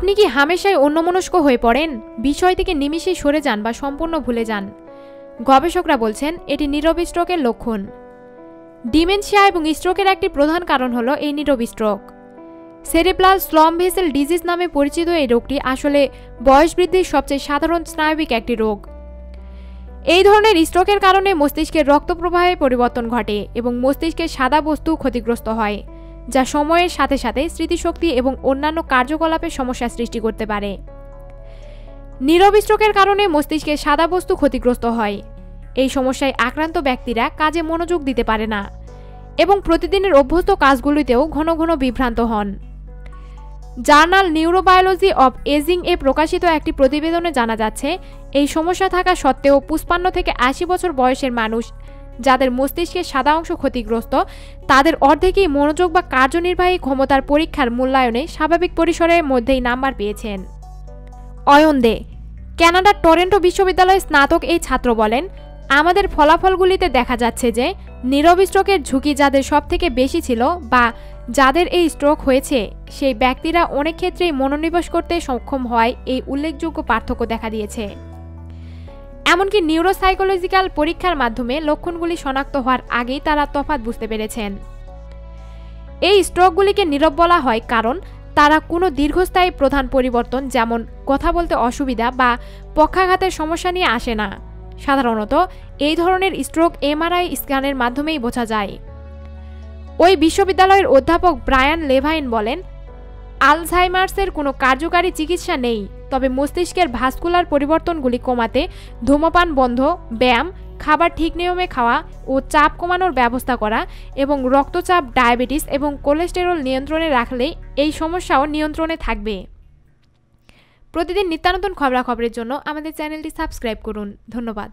আপনি কি হামেশাই অন্যমনস্ক হয়ে পড়েন, বিষয় থেকে নিমিষেই সরে যান বা সম্পূর্ণ ভুলে যান? গবেষকরা বলছেন এটি নীরব স্ট্রোকের লক্ষণ। ডিমেনশিয়া এবং স্ট্রোকের একটি প্রধান কারণ হলো এই নীরব স্ট্রোক। সেরিব্রাল স্লম্ব ভেসেল ডিজিজ নামে পরিচিত এই রোগটি আসলে বয়স বৃদ্ধির সবচেয়ে সাধারণ স্নায়বিক একটি রোগ। এই ধরনের স্ট্রোকের কারণে মস্তিষ্কের রক্ত প্রবাহে পরিবর্তন ঘটে এবং মস্তিষ্কের সাদা বস্তু ক্ষতিগ্রস্ত হয়, যা সময়ের সাথে সাথে স্মৃতিশক্তি এবং অন্যান্য কার্যকলাপের সমস্যা সৃষ্টি করতে পারে। নীরব স্ট্রোকের কারণে মস্তিষ্কের সাদা বস্তু ক্ষতিগ্রস্ত হয়। এই সমস্যায় আক্রান্ত ব্যক্তিরা কাজে মনোযোগ দিতে পারে না এবং প্রতিদিনের অভ্যস্ত কাজগুলিতেও ঘন ঘন বিভ্রান্ত হন। জার্নাল নিউরোবায়োলজি অব এজিং এ প্রকাশিত একটি প্রতিবেদনে জানা যাচ্ছে, এই সমস্যা থাকা সত্ত্বেও 55 থেকে 80 বছর বয়সের মানুষ যাদের মস্তিষ্কের সাদা অংশ ক্ষতিগ্রস্ত, তাদের অর্ধেকই মনোযোগ বা কার্যনির্বাহী ক্ষমতার পরীক্ষার মূল্যায়নে স্বাভাবিক পরিসরের মধ্যেই নাম্বার পেয়েছেন। অয়ন দে, কানাডার টরেন্টো বিশ্ববিদ্যালয়ের স্নাতক এই ছাত্র বলেন, আমাদের ফলাফলগুলিতে দেখা যাচ্ছে যে নীরব স্ট্রোকের ঝুঁকি যাদের সবথেকে বেশি ছিল বা যাদের এই স্ট্রোক হয়েছে সেই ব্যক্তিরা অনেক ক্ষেত্রেই মনোনিবেশ করতে সক্ষম হওয়ায় এই উল্লেখযোগ্য পার্থক্য দেখা দিয়েছে। এমনকি নিউরোসাইকোলজিক্যাল পরীক্ষার মাধ্যমে লক্ষণগুলি শনাক্ত হওয়ার আগেই তারা তফাৎ বুঝতে পেরেছেন। এই স্ট্রোকগুলিকে নীরব বলা হয় কারণ তারা কোনো দীর্ঘস্থায়ী প্রধান পরিবর্তন যেমন কথা বলতে অসুবিধা বা পক্ষাঘাতের সমস্যা নিয়ে আসে না। সাধারণত এই ধরনের স্ট্রোক এমআরআই স্ক্যানের মাধ্যমেই বোঝা যায়। ওই বিশ্ববিদ্যালয়ের অধ্যাপক ব্রায়ান লেভাইন বলেন, আলঝাইমার্সের কোনো কার্যকারী চিকিৎসা নেই, তবে মস্তিষ্কের ভাস্কুলার পরিবর্তনগুলি কমাতে ধূমপান বন্ধ, ব্যায়াম, খাবার ঠিক নিয়মে খাওয়া ও চাপ কমানোর ব্যবস্থা করা এবং রক্তচাপ, ডায়াবেটিস এবং কোলেস্টেরল নিয়ন্ত্রণে রাখলে এই সমস্যাও নিয়ন্ত্রণে থাকবে। প্রতিদিন নিত্যানতুন খবরাখবরের জন্য আমাদের চ্যানেলটি সাবস্ক্রাইব করুন। ধন্যবাদ।